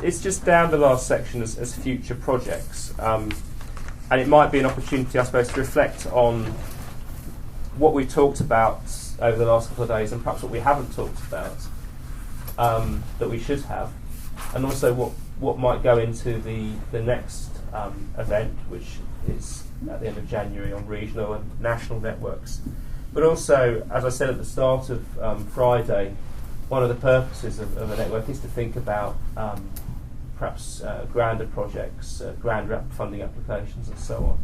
it's just down the last section as future projects, and it might be an opportunity, I suppose, to reflect on what we've talked about over the last couple of days, and perhaps what we haven't talked about that we should have, and also what might go into the next event, which is at the end of January on regional and national networks. But also, as I said at the start of Friday, one of the purposes of a network is to think about perhaps grander projects, grander funding applications, and so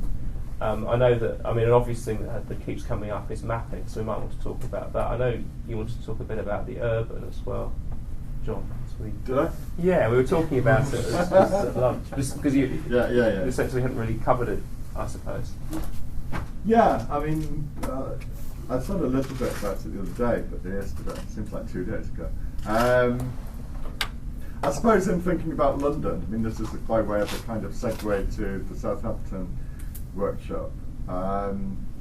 on. I know that, an obvious thing that keeps coming up is mapping, so we might want to talk about that. I know you wanted to talk a bit about the urban as well, John. Did I? Yeah, we were talking about it at lunch, just because you essentially hadn't really covered it, I suppose. Yeah, I thought a little bit about it the other day, but yesterday, it seems like 2 days ago. I suppose in thinking about London, this is by way of a kind of segue to the Southampton workshop. I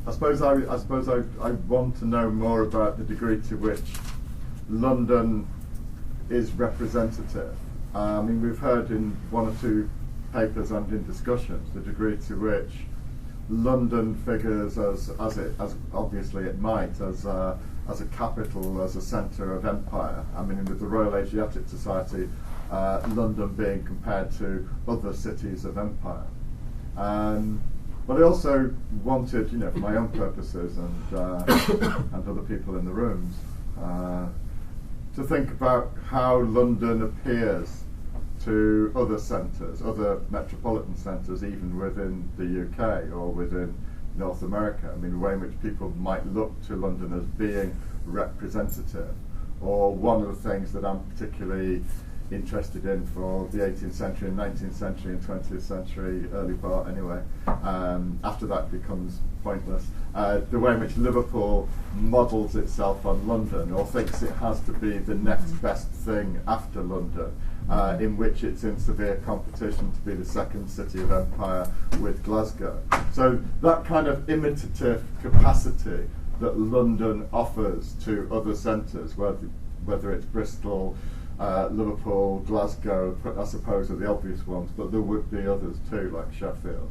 suppose I want to know more about the degree to which London is representative. We've heard in 1 or 2 papers and in discussions the degree to which London figures as obviously it might as a capital, as a centre of empire. With the Royal Asiatic Society, London being compared to other cities of empire. But I also wanted, for my own purposes and other people in the rooms, to think about how London appears to other centres, other metropolitan centres, even within the UK or within North America. The way in which people might look to London as being representative. Or one of the things that I'm particularly interested in for the 18th century and 19th century and 20th century, early part anyway, after that becomes pointless, the way in which Liverpool models itself on London, or thinks it has to be the next best thing after London, in which it's in severe competition to be the second city of empire with Glasgow. So that kind of imitative capacity that London offers to other centres, whether it's Bristol, Liverpool, Glasgow, I suppose are the obvious ones, but there would be others too, like Sheffield.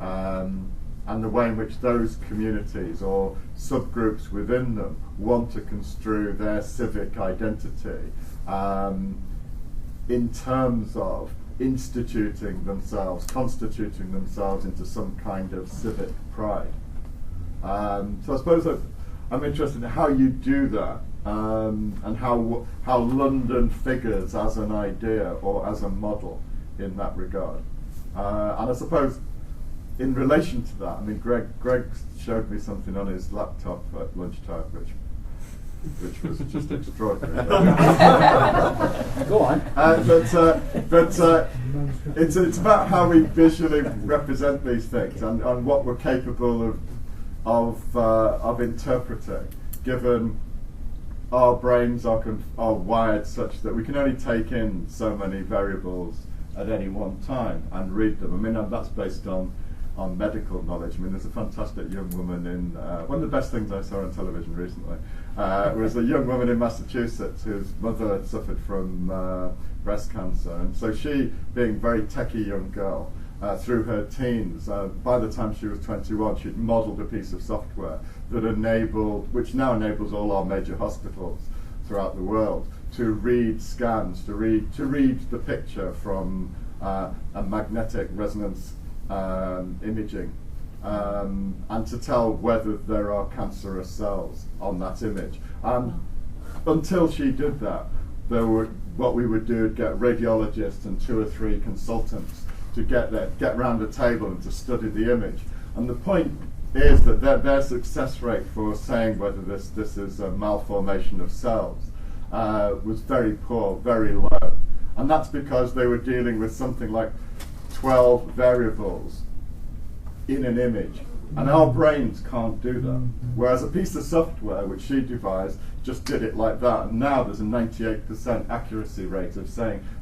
And the way in which those communities or subgroups within them want to construe their civic identity in terms of constituting themselves into some kind of civic pride. So I suppose I'm interested in how you do that, and how London figures as an idea or as a model in that regard. And I suppose in relation to that, Greg showed me something on his laptop at lunchtime, which was just extraordinary. Go on. But it's about how we visually represent these things and what we're capable of interpreting, given our brains are wired such that we can only take in so many variables at any one time and read them. That's based on medical knowledge. There's a fantastic young woman in one of the best things I saw on television recently was a young woman in Massachusetts whose mother had suffered from breast cancer, and so she, being a very techie young girl, through her teens, by the time she was 21, she'd modelled a piece of software which now enables all our major hospitals throughout the world to read scans, to read the picture from a magnetic resonance imaging, and to tell whether there are cancerous cells on that image. And until she did that, what we would do would get radiologists and 2 or 3 consultants to get round a table and to study the image. And the point is that their success rate for saying whether this is a malformation of cells was very poor, very low. And that's because they were dealing with something like 12 variables in an image. And our brains can't do that. Whereas a piece of software, which she devised, just did it like that. And now there's a 98% accuracy rate of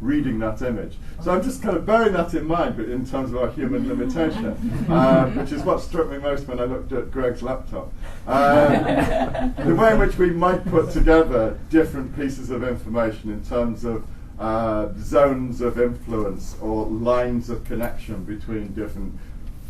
reading that image. So I'm just kind of bearing that in mind, but in terms of our human limitation, which is what struck me most when I looked at Greg's laptop. The way in which we might put together different pieces of information in terms of zones of influence or lines of connection between different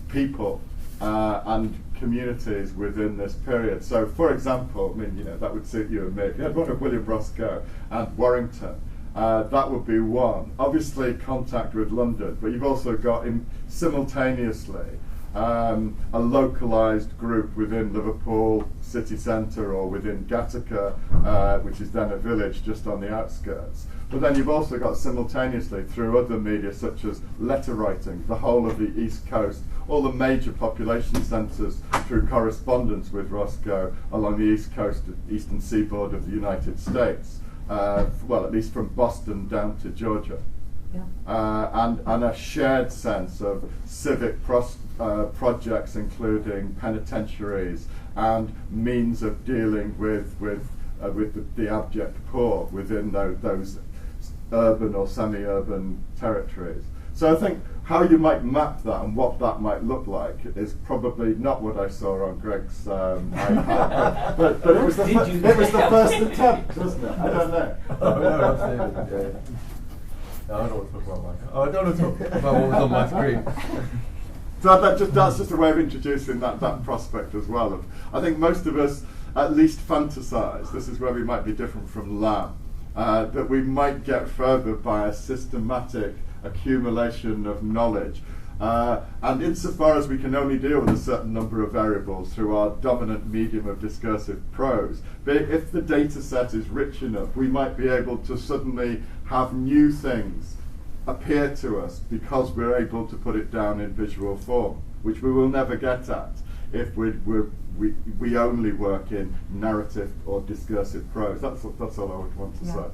people and communities within this period. So, for example, I mean, that would suit you and me. If you had one of William Roscoe and Warrington, that would be one. Obviously, contact with London, but you've also got simultaneously a localised group within Liverpool city centre or within Gattaca, which is then a village just on the outskirts. But then you've also got simultaneously, through other media such as letter writing, the whole of the East Coast, all the major population centres through correspondence with Roscoe along the East Coast, eastern seaboard of the United States. Well, at least from Boston down to Georgia. And a shared sense of civic projects, including penitentiaries and means of dealing with the abject poor within those urban or semi-urban territories. So I think how you might map that and what that might look like is probably not what I saw on Greg's iPad, but it was the first attempt, wasn't it? I don't know. No, absolutely. No, I don't want to talk about my. I don't want to talk about what was on my screen. So that's just a way of introducing that prospect as well. I think most of us at least fantasise, this is where we might be different from Lamb, that we might get further by a systematic accumulation of knowledge. And insofar as we can only deal with a certain number of variables through our dominant medium of discursive prose, but if the data set is rich enough, we might be able to suddenly have new things appear to us because we're able to put it down in visual form, which we will never get at if we only work in narrative or discursive prose. That's all I would want to say.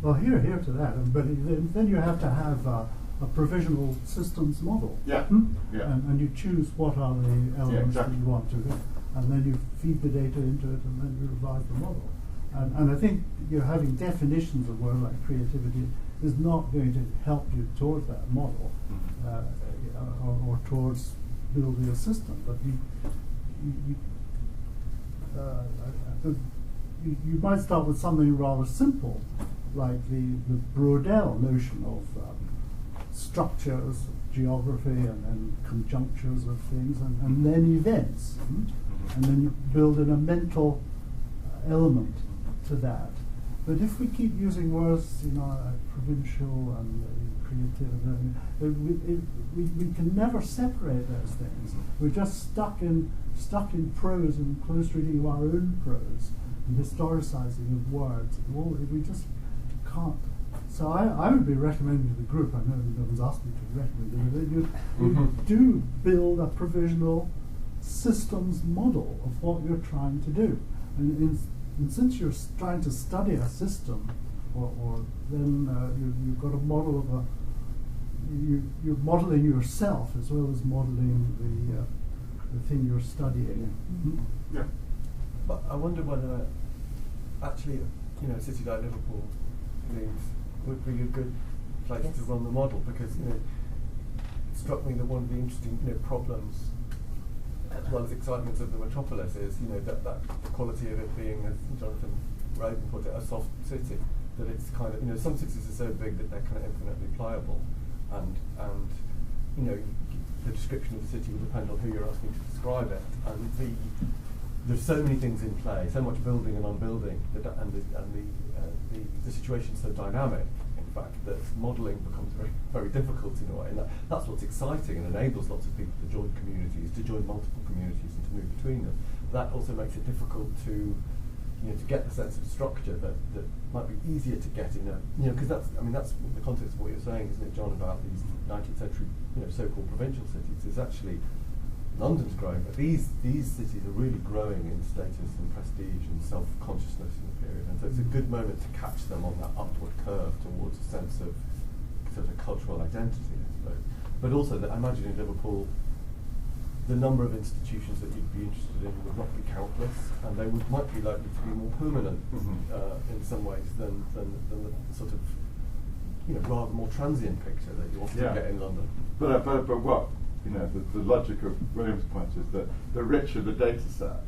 Well, here to that, but then you have to have a provisional systems model. And you choose what are the elements that you want to do, and then you feed the data into it, and then you revise the model. And I think having definitions of words like creativity is not going to help you towards that model or towards building a system. But you might start with something rather simple, like the Brodel notion of structures, geography, and then conjunctures of things, and then events. And then you build in a mental element to that. But if we keep using words, provincial and creative, we can never separate those things. We're just stuck in prose and close reading of our own prose and historicising of words. We just can't. So I would be recommending to the group, I know no one's asked me to recommend it, you do build a provisional systems model of what you're trying to do. And since you're trying to study a system, then you've got a model of you're modelling yourself as well as modelling the thing you're studying. Yeah. But I wonder whether actually, a city like Liverpool, Leeds, would be a good place to run the model, because it struck me that one of the interesting problems, as well as excitements of the metropolis, is that quality of it being, as Jonathan Raven put it, a soft city. That it's kind of some cities are so big that they're kind of infinitely pliable, and the description of the city will depend on who you're asking to describe it, and there's so many things in play, so much building and unbuilding, the situation's so dynamic, in fact, that modelling becomes very, very difficult in a way. And that's what's exciting and enables lots of people to join communities, to join multiple communities and to move between them. That also makes it difficult to get the sense of structure that might be easier to get in because that's the context of what you're saying, isn't it, John, about these 19th century, so-called provincial cities. Is actually London's growing, but these cities are really growing in status and prestige and self-consciousness in the period, and so it's a good moment to catch them on that upward curve towards a sense of sort of cultural identity, I suppose. But also, I imagine in Liverpool, the number of institutions that you'd be interested in would not be countless, and they might be likely to be more permanent in some ways than the sort of rather more transient picture that you often get in London. But what? The logic of William's point is that the richer the data set,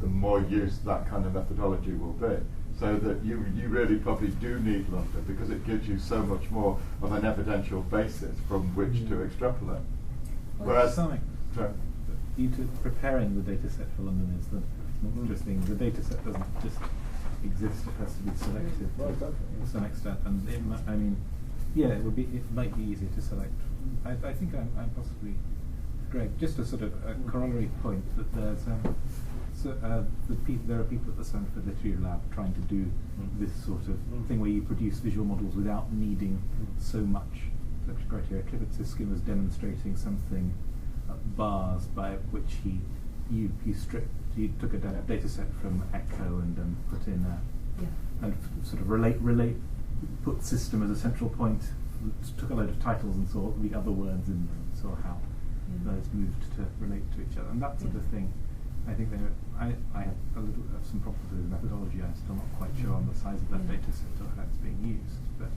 the more use that kind of methodology will be. So that you really probably do need London because it gives you so much more of an evidential basis from which to extrapolate. Whereas, something preparing the data set for London is the most interesting. The data set doesn't just exist; it has to be selected to some extent. And I mean, yeah, it might be easier to select. I think I'm possibly Greg. Just a sort of a corollary point that there's there are people at the Stanford Literary Lab trying to do this sort of thing where you produce visual models without needing so much such criteria. Clifford Siskin was demonstrating something at bars by which he took a data set from Echo and put in and sort of put system as a central point, took a load of titles and saw the other words in them, and saw how those moved to relate to each other, and that sort of thing. I think I have some problems with the methodology. I'm still not quite sure on the size of that data set or how it's being used, but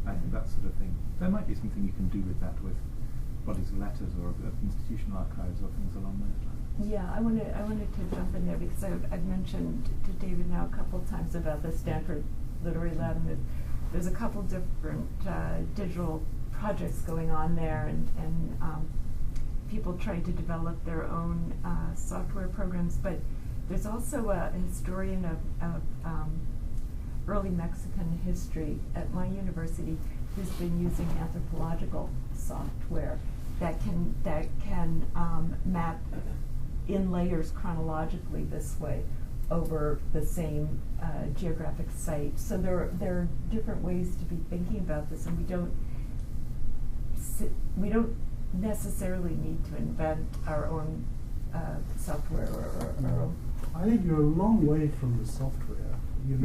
I think that sort of thing. There might be something you can do with that with bodies of letters or institutional archives or things along those lines. Yeah, I wanted to jump in there because I've mentioned to David now a couple of times about the Stanford Literary Lab, and there's a couple different digital projects going on there, and people trying to develop their own software programs, but there's also a historian of early Mexican history at my university who's been using anthropological software that can map in layers chronologically this way over the same geographic site. So there are different ways to be thinking about this, and we don't necessarily need to invent our own software or our own. I think you're a long way from the software. You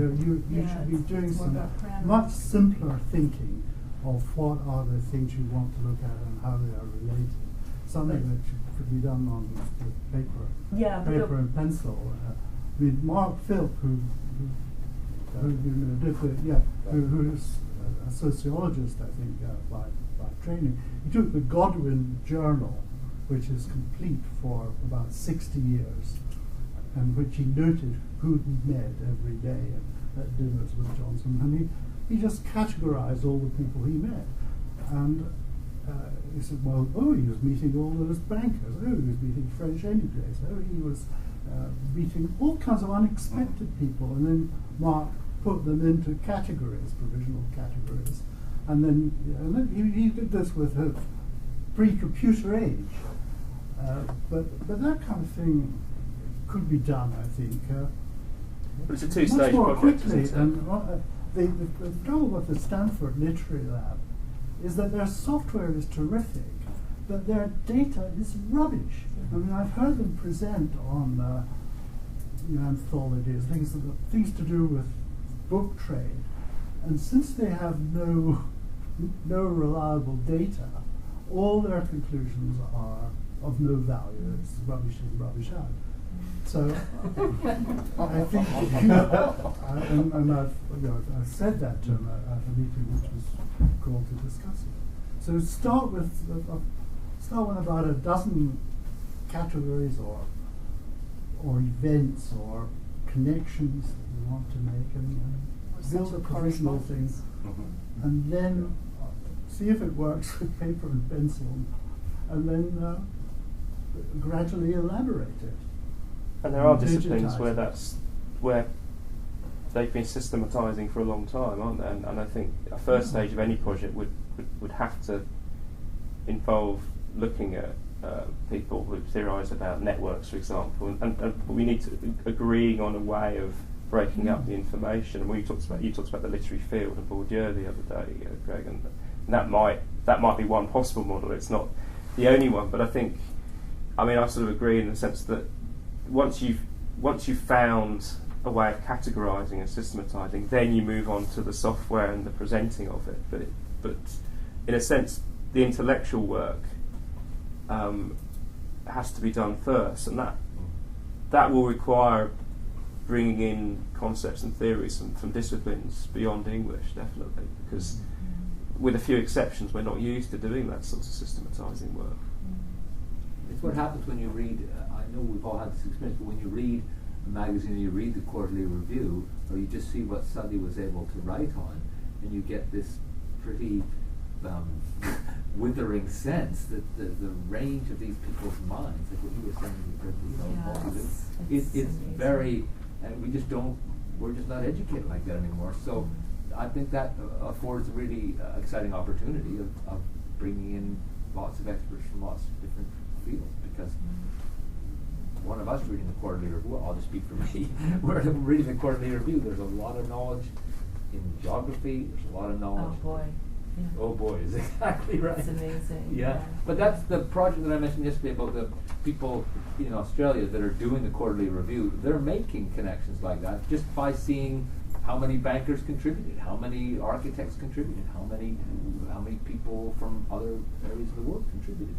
should be doing some much simpler thinking of what are the things you want to look at and how they are related. Something that could be done on paper and pencil. I mean, Mark Philp, who's a sociologist, I think, by training, he took the Godwin Journal, which is complete for about 60 years, and which he noted who he met every day at dinners with Johnson, and he just categorized all the people he met. And he said, well, he was meeting all those bankers, he was meeting French emigres, he was meeting all kinds of unexpected people, and then Mark put them into categories, provisional categories, and then he did this with a pre-computer age. But that kind of thing could be done, I think. But it's a two-stage much more project, quickly. isn't And the trouble with the Stanford Literary Lab is that their software is terrific, but their data is rubbish. I mean, I've heard them present on anthologies, things to do with book trade, and since they have no reliable data, all their conclusions are of no value. It's rubbish in, rubbish out. So I think, and I've said that to him at a meeting which was called to discuss it. So start with about a dozen categories or events or connections that you want to make, and build a provisional thing, and then see if it works with paper and pencil, and then gradually elaborate it. And there are disciplines where they've been systematising for a long time, aren't they? And I think a first stage of any project would have to involve looking at people who theorise about networks, for example, and we need to agreeing on a way of breaking up the information. And you talked about the literary field and Bourdieu the other day, Greg, and that might be one possible model. It's not the only one, but I sort of agree in the sense that once you've found a way of categorising and systematising, then you move on to the software and the presenting of it. But in a sense, the intellectual work has to be done first, and that will require bringing in concepts and theories from disciplines beyond English, definitely, because with a few exceptions, we're not used to doing that sort of systematising work. It's what happens when you read, I know we've all had this experience, but when you read a magazine, you read the quarterly review, or you just see what Sully was able to write on, and you get this pretty withering sense that the range of these people's minds, like what you were saying, it's very, and we're just not educated like that anymore. So I think that affords a really exciting opportunity of bringing in lots of experts from lots of different fields, because one of us reading the quarterly review, well, I'll just speak for me, we're reading the quarterly review, there's a lot of knowledge in geography, there's a lot of knowledge. Oh boy. Yeah. Oh boy, is exactly right. It's amazing. Yeah. But that's the project that I mentioned yesterday about the people in Australia that are doing the quarterly review. They're making connections like that just by seeing how many bankers contributed, how many architects contributed, how many people from other areas of the world contributed.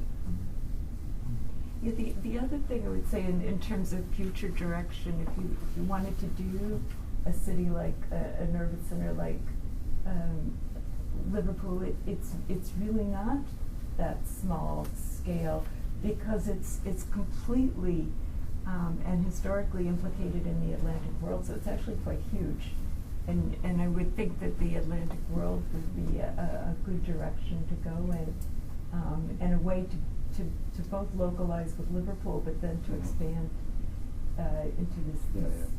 Yeah, the other thing I would say in terms of future direction, if you wanted to do a city like an urban center like Liverpool, it's really not that small scale, because it's completely and historically implicated in the Atlantic world, so it's actually quite huge. And I would think that the Atlantic world would be a good direction to go in, and a way to both localize with Liverpool, but then to expand into this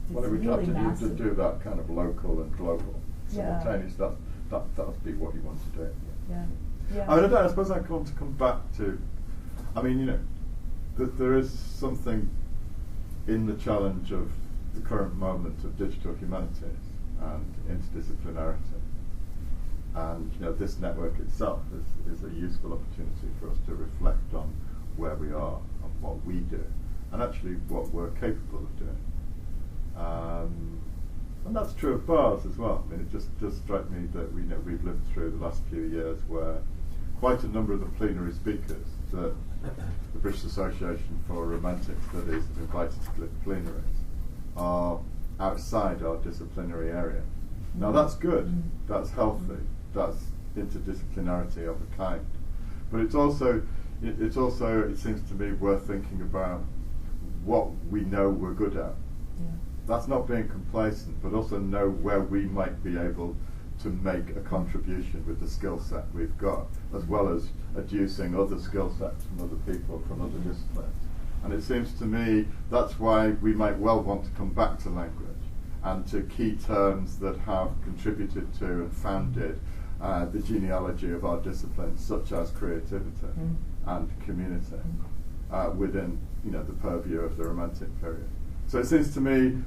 Well, if we really have massive. to do that kind of local and global Yeah. simultaneous, that would be what you want to do. Yeah. Yeah. I suppose I want to come back to, there is something in the challenge of the current moment of digital humanities and interdisciplinarity. And this network itself is a useful opportunity for us to reflect on where we are and what we do, and actually what we're capable of doing. And that's true of bars as well. It just does strike me that we've lived through the last few years where quite a number of the plenary speakers that the British Association for Romantic Studies have invited to plenaries are outside our disciplinary area. Now that's good, that's healthy, that's interdisciplinarity of a kind. But it seems to me, worth thinking about what we know we're good at. Yeah. That's not being complacent, but also know where we might be able to make a contribution with the skill set we've got, as well as adducing other skill sets from other people from other disciplines. And it seems to me that's why we might well want to come back to language and to key terms that have contributed to and founded the genealogy of our disciplines, such as creativity and community, within the purview of the Romantic period. So it seems to me,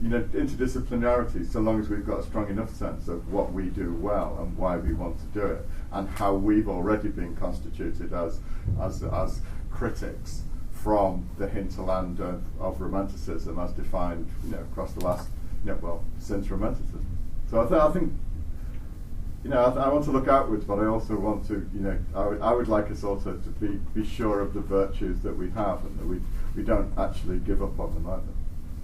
interdisciplinarity, so long as we've got a strong enough sense of what we do well and why we want to do it, and how we've already been constituted as critics from the hinterland of Romanticism as defined across the last, since Romanticism. So I think I want to look outwards, but I also want to, I would like us also to be sure of the virtues that we have, and that we don't actually give up on them either.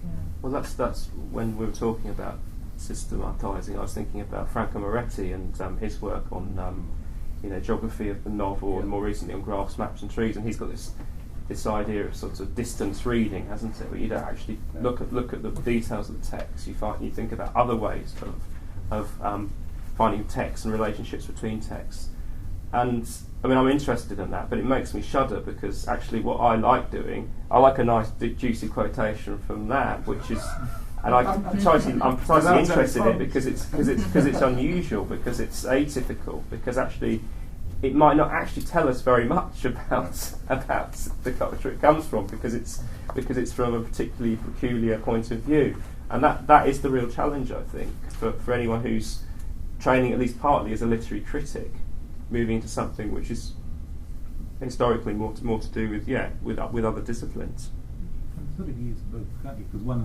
Yeah. Well, that's when we were talking about systematizing. I was thinking about Franco Moretti and his work on geography of the novel, and more recently on graphs, maps, and trees. And he's got this idea of sort of distance reading, hasn't it? Where you don't actually look at the details of the text. You think about other ways of finding text and relationships between texts. And I'm interested in that, but it makes me shudder, because actually what I like doing, I like a nice juicy quotation from that, which is, and I'm precisely interested in it because it's unusual, because it's atypical, because actually it might not actually tell us very much about the culture it comes from, because it's from a particularly peculiar point of view, and that is the real challenge, I think, for anyone who's training at least partly as a literary critic, moving into something which is historically more to do with other disciplines. You can sort of use both, can't you? Because one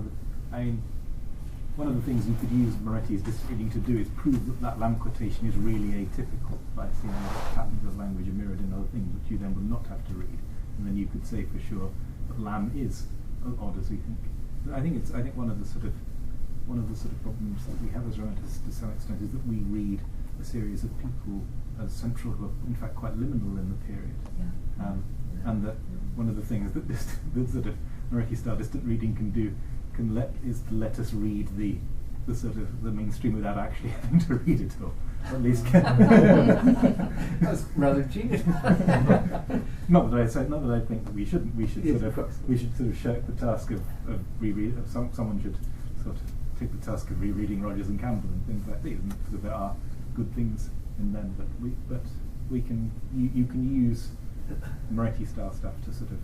of the things you could use Moretti's reading to do is prove that Lamb quotation is really atypical by seeing what patterns of language are mirrored in other things, which you then would not have to read, and then you could say for sure that Lamb is odd as we think. But I think one of the sort of problems that we have as Romanticists to some extent is that we read a series of people as central, who are in fact quite liminal in the period. Yeah. And that one of the things that this sort of Moretti style distant reading can do is to let us read the sort of the mainstream without actually having to read it, or at least That's rather genius. Not that I think that we should Yes, sort of shirk the task of reread. Someone should sort of take the task of rereading Rogers and Campbell and things like these, because there are good things in them. But you can use Moretti style stuff to sort of,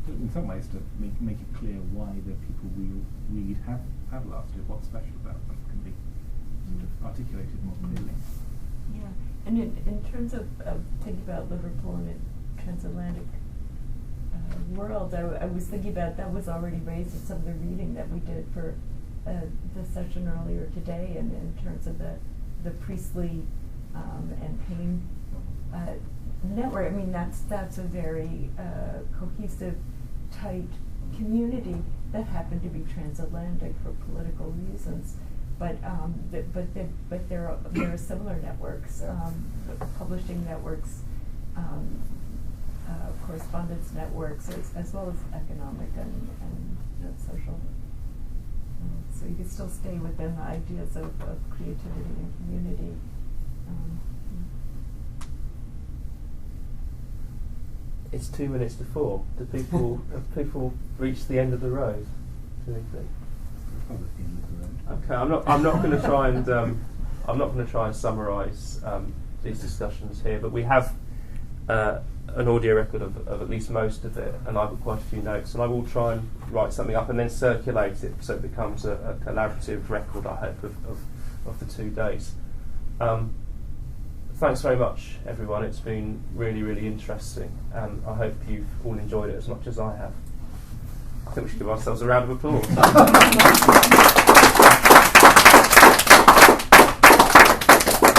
in some ways, to make it clear why the people we read have lasted, what's special about them can be sort of articulated more clearly. Yeah, and in terms of thinking about Liverpool and the transatlantic world, I was thinking about that was already raised in some of the reading that we did for the session earlier today, and in terms of the Priestley and Payne network. I mean, that's a very cohesive, tight community that happened to be transatlantic for political reasons. But there are similar networks, publishing networks, correspondence networks, as well as economic and social. So you can still stay within the ideas of creativity and community. It's 2 minutes to 4. Have people reached the end of the road? Do you think? Okay, I'm not going to try and summarise these discussions here, but we have an audio record of at least most of it, and I've got quite a few notes, and I will try and write something up and then circulate it so it becomes a collaborative record, I hope, of the 2 days. Thanks very much, everyone. It's been really, really interesting, and I hope you've all enjoyed it as much as I have. I think we should give ourselves a round of applause.